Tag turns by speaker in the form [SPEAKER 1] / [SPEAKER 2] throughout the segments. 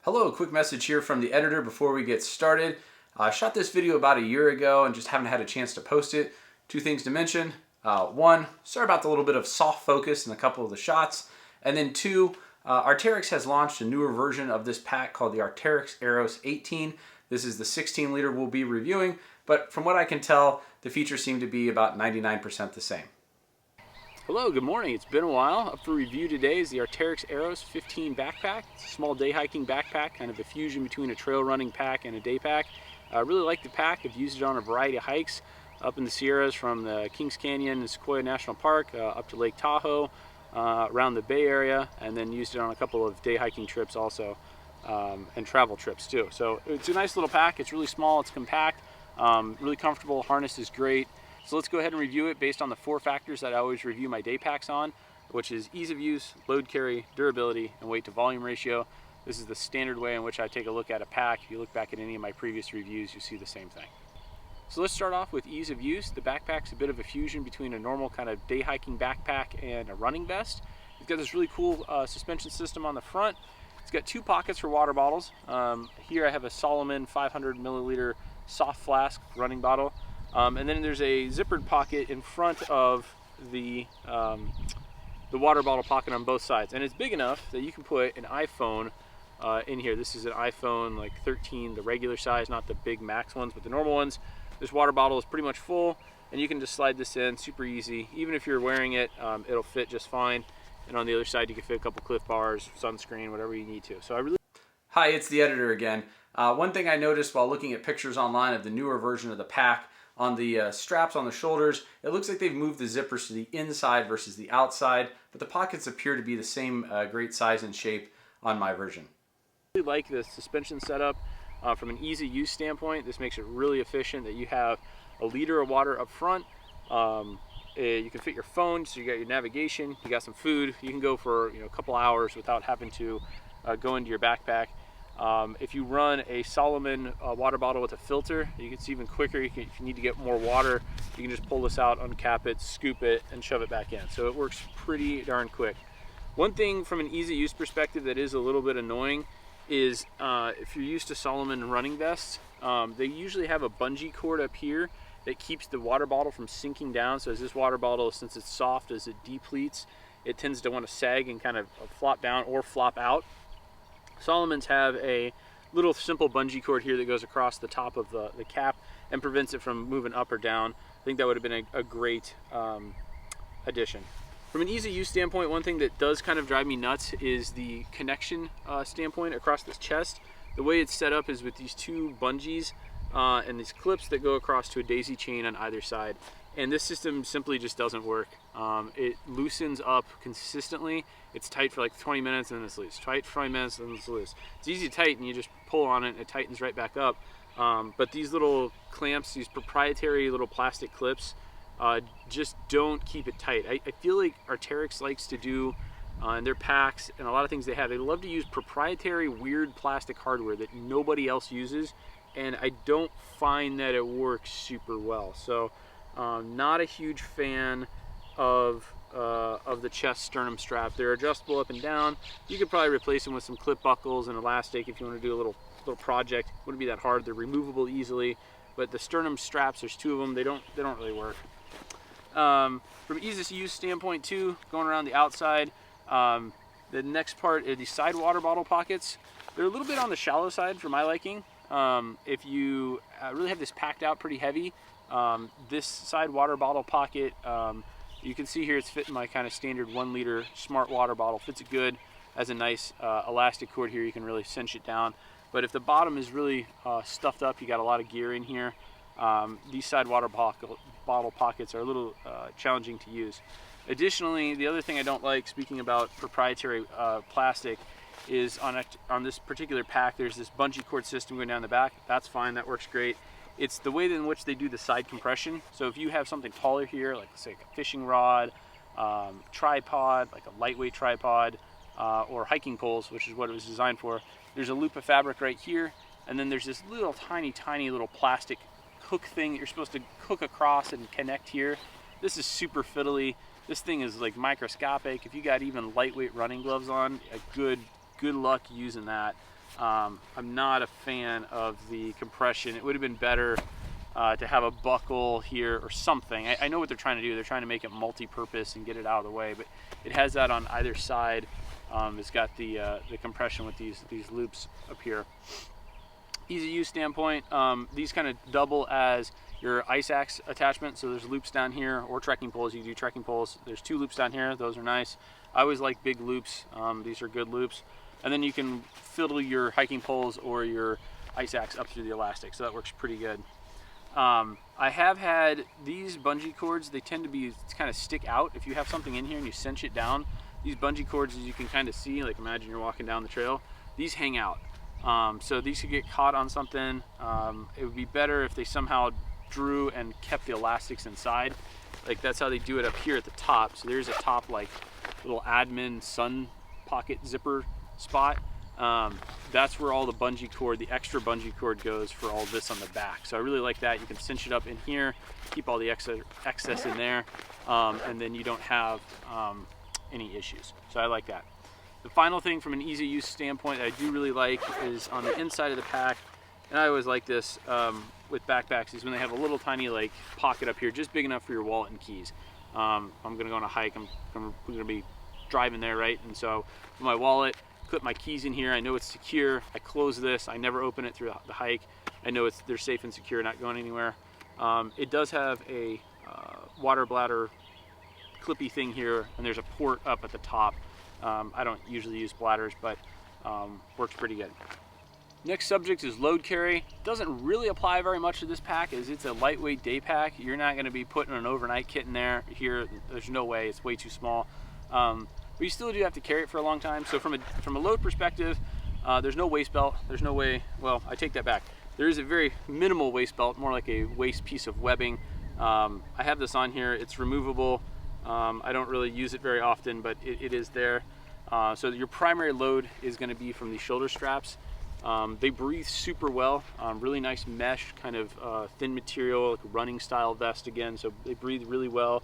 [SPEAKER 1] Hello, a quick message here from the editor before we get started. I shot this video about a year ago and just haven't had a chance to post it. Two things to mention. One, sorry about the little bit of soft focus in a couple of the shots. And then two, Arcteryx has launched a newer version of this pack called the Arcteryx Aerios 18. This is the 16 liter we'll be reviewing, but from what I can tell, the features seem to be about 99% the same. Hello, good morning. It's been a while. Up for review today is the Arcteryx Aerios 15 backpack. It's a small day hiking backpack, kind of a fusion between a trail running pack and a day pack. I really like the pack. I've used it on a variety of hikes up in the Sierras from the Kings Canyon and Sequoia National Park up to Lake Tahoe, around the Bay Area, and then used it on a couple of day hiking trips also, and travel trips too. So it's a nice little pack. It's really small, it's compact, really comfortable, harness is great. So let's go ahead and review it based on the 4 factors that I always review my day packs on, which is ease of use, load carry, durability, and weight to volume ratio. This is the standard way in which I take a look at a pack. If you look back at any of my previous reviews, you see the same thing. So let's start off with ease of use. The backpack's a bit of a fusion between a normal kind of day hiking backpack and a running vest. It's got this really cool suspension system on the front. It's got 2 pockets for water bottles. Here I have a Solomon 500 milliliter soft flask running bottle. And then there's a zippered pocket in front of the water bottle pocket on both sides. And it's big enough that you can put an iPhone in here. This is an iPhone like 13, the regular size, not the big max ones, but the normal ones. This water bottle is pretty much full, and you can just slide this in, super easy. Even if you're wearing it, it'll fit just fine. And on the other side, you can fit a couple Cliff Bars, sunscreen, whatever you need to. So I really... Hi, it's the editor again. One thing I noticed while looking at pictures online of the newer version of the pack, on the straps on the shoulders, it looks like they've moved the zippers to the inside versus the outside, but the pockets appear to be the same great size and shape on my version. I really like the suspension setup from an easy use standpoint. This makes it really efficient that you have a liter of water up front. You can fit your phone, so you got your navigation, you got some food. You can go for a couple hours without having to go into your backpack. If you run a Solomon water bottle with a filter, it's even quicker. If you need to get more water, you can just pull this out, uncap it, scoop it, and shove it back in. So it works pretty darn quick. One thing from an easy use perspective that is a little bit annoying is if you're used to Solomon running vests, they usually have a bungee cord up here that keeps the water bottle from sinking down. So as this water bottle, since it's soft, as it depletes, it tends to want to sag and kind of flop down or flop out. Solomons have a little simple bungee cord here that goes across the top of the cap and prevents it from moving up or down. I think that would have been a great addition. From an easy use standpoint, one thing that does kind of drive me nuts is the connection standpoint across this chest. The way it's set up is with these 2 bungees and these clips that go across to a daisy chain on either side. And this system simply just doesn't work. It loosens up consistently. It's tight for like 20 minutes and then it's loose. Tight for 20 minutes and then it's loose. It's easy to tighten, you just pull on it and it tightens right back up. But these little clamps, these proprietary little plastic clips, just don't keep it tight. I feel like Arcteryx likes to do in their packs and a lot of things they have, they love to use proprietary weird plastic hardware that nobody else uses, and I don't find that it works super well. So not a huge fan of the chest sternum strap. They're adjustable up and down. You could probably replace them with some clip buckles and elastic if you want to do a little project. Wouldn't be that hard. They're removable easily. But the sternum straps, there's 2 of them. They don't really work. From an ease of use standpoint too, going around the outside, the next part are the side water bottle pockets. They're a little bit on the shallow side for my liking. If you really have this packed out pretty heavy, this side water bottle pocket, you can see here it's fitting my kind of standard 1 liter smart water bottle. Fits it good. Has a nice elastic cord here, you can really cinch it down. But if the bottom is really stuffed up, you got a lot of gear in here, these side water bottle pockets are a little challenging to use. Additionally, the other thing I don't like, speaking about proprietary plastic, is on this particular pack, there's this bungee cord system going down the back. That's fine, that works great. It's the way in which they do the side compression. So if you have something taller here, like say a fishing rod, tripod, like a lightweight tripod, or hiking poles, which is what it was designed for, there's a loop of fabric right here, and then there's this little tiny little plastic hook thing that you're supposed to hook across and connect here. This is super fiddly. This thing is like microscopic. If you got even lightweight running gloves on, a good good luck using that. I'm not a fan of the compression. It would have been better to have a buckle here or something. I know what they're trying to do. They're trying to make it multi-purpose and get it out of the way, but it has that on either side. It's got the compression with these loops up here. Easy use standpoint, these kind of double as your ice axe attachment. So there's loops down here, or trekking poles. You can do trekking poles. There's 2 loops down here. Those are nice. I always like big loops. These are good loops. And then you can fiddle your hiking poles or your ice axe up through the elastic. So that works pretty good. I have had these bungee cords. They tend to be kind of stick out. If you have something in here and you cinch it down, these bungee cords, as you can kind of see, like imagine you're walking down the trail, these hang out. So these could get caught on something. It would be better if they somehow drew and kept the elastics inside. Like that's how they do it up here at the top. So there's a top like little admin sun pocket zipper spot. That's where all the bungee cord, the extra bungee cord goes for all this on the back. So I really like that. You can cinch it up in here, keep all the excess in there, and then you don't have any issues. So I like that. The final thing from an easy use standpoint that I do really like is on the inside of the pack, and I always like this with backpacks, is when they have a little tiny like pocket up here, just big enough for your wallet and keys. I'm gonna go on a hike, I'm gonna be driving there, right? And so with my wallet, put my keys in here, I know it's secure, I close this, I never open it through the hike, I know they're safe and secure, not going anywhere. It does have a water bladder clippy thing here, and there's a port up at the top. I don't usually use bladders, but works pretty good. Next subject is load carry. Doesn't really apply very much to this pack, as it's a lightweight day pack. You're not going to be putting an overnight kit in there. Here, there's no way. It's way too small. But you still do have to carry it for a long time. So from a load perspective, there's no waist belt. There's no way. Well, I take that back. There is a very minimal waist belt, more like a waist piece of webbing. I have this on here. It's removable. I don't really use it very often, but it is there. So your primary load is going to be from the shoulder straps. They breathe super well, really nice mesh, kind of thin material, like a running style vest again, so they breathe really well.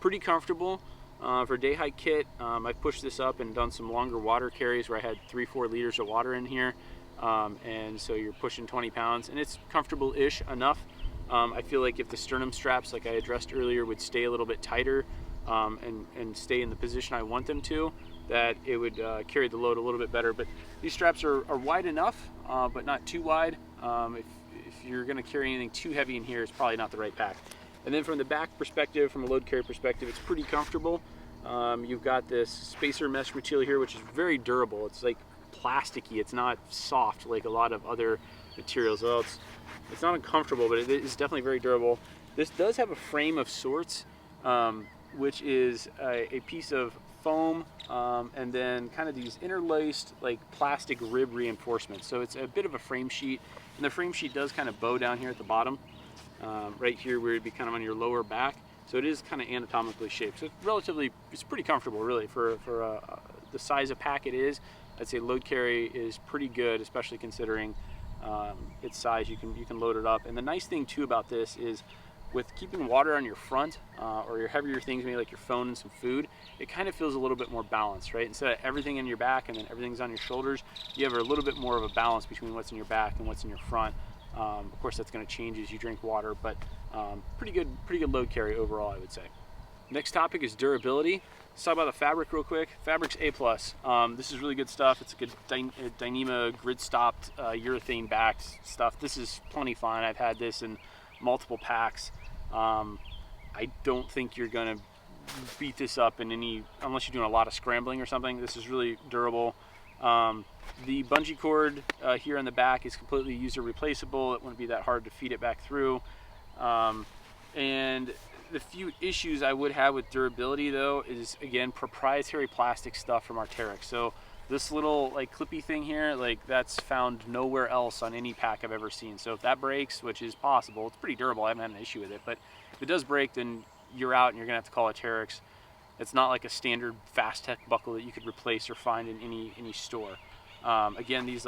[SPEAKER 1] Pretty comfortable for a day hike kit. I've pushed this up and done some longer water carries where I had 3-4 liters of water in here, and so you're pushing 20 pounds, and it's comfortable-ish enough. I feel like if the sternum straps, like I addressed earlier, would stay a little bit tighter and stay in the position I want them to, that it would carry the load a little bit better. But these straps are wide enough, but not too wide. If you're going to carry anything too heavy in here, it's probably not the right pack. And then from the back perspective, from a load carry perspective, it's pretty comfortable. You've got this spacer mesh material here, which is very durable. It's like plasticky. It's not soft like a lot of other materials. Well, it's not uncomfortable, but it is definitely very durable. This does have a frame of sorts, which is a piece of foam, and then kind of these interlaced like plastic rib reinforcements. So it's a bit of a frame sheet, and the frame sheet does kind of bow down here at the bottom, right here where it'd be kind of on your lower back. So it is kind of anatomically shaped. So it's pretty comfortable really for the size of pack it is. I'd say load carry is pretty good, especially considering its size. You can load it up. And the nice thing too about this is, with keeping water on your front or your heavier things, maybe like your phone and some food, it kind of feels a little bit more balanced, right? Instead of everything in your back and then everything's on your shoulders, you have a little bit more of a balance between what's in your back and what's in your front. Of course, that's going to change as you drink water, but pretty good load carry overall, I would say. Next topic is durability. Let's talk about the fabric real quick. Fabric's A+. This is really good stuff. It's a good Dyneema grid-stopped urethane backed stuff. This is plenty fine. I've had this in multiple packs. I don't think you're going to beat this up in unless you're doing a lot of scrambling or something. This is really durable. The bungee cord here on the back is completely user replaceable. It wouldn't be that hard to feed it back through. And the few issues I would have with durability though is, again, proprietary plastic stuff from Arcteryx. So this little like clippy thing here, like that's found nowhere else on any pack I've ever seen. So if that breaks, which is possible, it's pretty durable, I haven't had an issue with it, but if it does break, then you're out and you're gonna have to call Arcteryx. It's not like a standard fast tech buckle that you could replace or find in any store. Again, these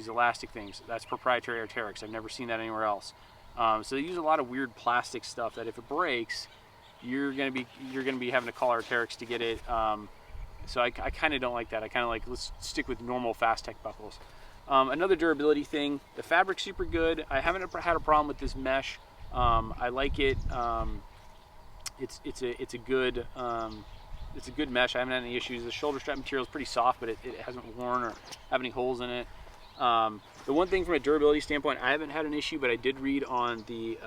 [SPEAKER 1] elastic things, that's proprietary Arcteryx. I've never seen that anywhere else. So they use a lot of weird plastic stuff that if it breaks, you're gonna be having to call Arcteryx to get it So I kind of don't like that. I kind of like, let's stick with normal Fastech buckles. Another durability thing, the fabric's super good. I haven't had a problem with this mesh. I like it. It's a good mesh. I haven't had any issues. The shoulder strap material is pretty soft, but it hasn't worn or have any holes in it. The one thing from a durability standpoint, I haven't had an issue, but I did read on the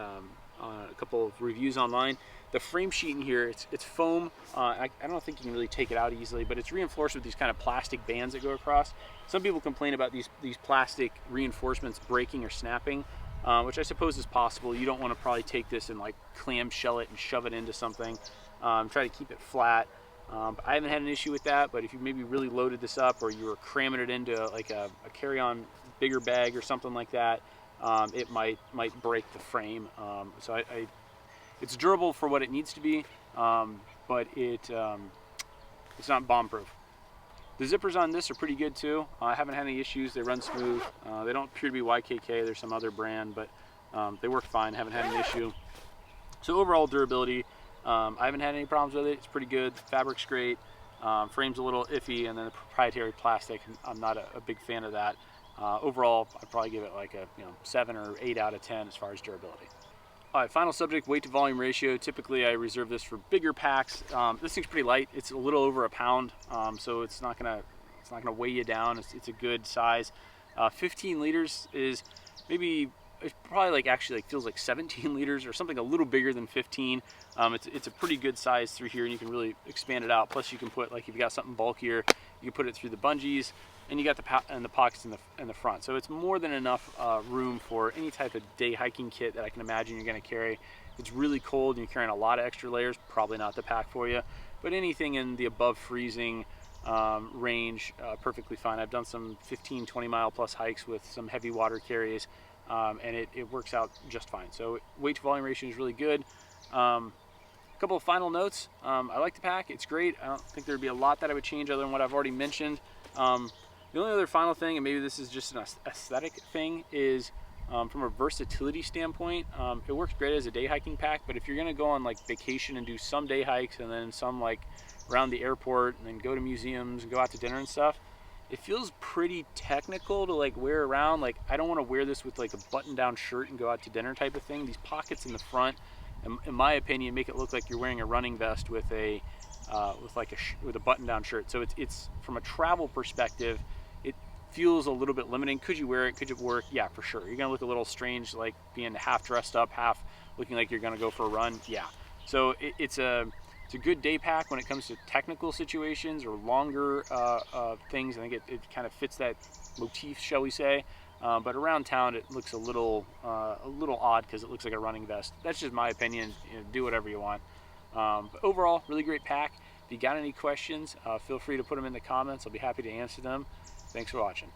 [SPEAKER 1] on a couple of reviews online. The frame sheet in here, it's foam. I don't think you can really take it out easily, but it's reinforced with these kind of plastic bands that go across. Some people complain about these plastic reinforcements breaking or snapping, which I suppose is possible. You don't want to probably take this and like clamshell it and shove it into something. Try to keep it flat. I haven't had an issue with that, but if you maybe really loaded this up or you were cramming it into like a carry-on bigger bag or something like that, it might break the frame. So it's durable for what it needs to be, but it's not bomb-proof. The zippers on this are pretty good too. I haven't had any issues. They run smooth. They don't appear to be YKK. There's some other brand, but they work fine. Haven't had an issue. So overall durability, I haven't had any problems with it. It's pretty good. The fabric's great. Frame's a little iffy, and then the proprietary plastic, I'm not a big fan of that. Overall, I'd probably give it like a 7 or 8 out of 10 as far as durability. All right, final subject, weight to volume ratio. Typically, I reserve this for bigger packs. This thing's pretty light. It's a little over a pound, so it's not gonna weigh you down. It's a good size. 15 liters is maybe. It's probably like actually like feels like 17 liters or something a little bigger than 15. It's a pretty good size through here, and you can really expand it out. Plus, you can put, like, if you got something bulkier, you can put it through the bungees, and you got the pockets in the front. So it's more than enough room for any type of day hiking kit that I can imagine you're going to carry. If it's really cold and you're carrying a lot of extra layers, probably not the pack for you. But anything in the above freezing range, perfectly fine. I've done some 15, 20 mile plus hikes with some heavy water carries. And it works out just fine. So weight to volume ratio is really good. A couple of final notes. I like the pack. It's great. I don't think there'd be a lot that I would change other than what I've already mentioned. The only other final thing, and maybe this is just an aesthetic thing, is from a versatility standpoint, it works great as a day hiking pack, but if you're going to go on like vacation and do some day hikes and then some like around the airport and then go to museums and go out to dinner and stuff, it feels pretty technical to like wear around. Like, I don't want to wear this with like a button-down shirt and go out to dinner type of thing. These pockets in the front, in my opinion, make it look like you're wearing a running vest with a button-down shirt. So it's from a travel perspective, it feels a little bit limiting. Could you wear it? Could it work? Yeah, for sure. You're gonna look a little strange, like being half dressed up, half looking like you're gonna go for a run. Yeah. So it's a good day pack when it comes to technical situations or longer things. I think it kind of fits that motif, shall we say. But around town, it looks a little odd because it looks like a running vest. That's just my opinion. Do whatever you want. But overall, really great pack. If you got any questions, feel free to put them in the comments. I'll be happy to answer them. Thanks for watching.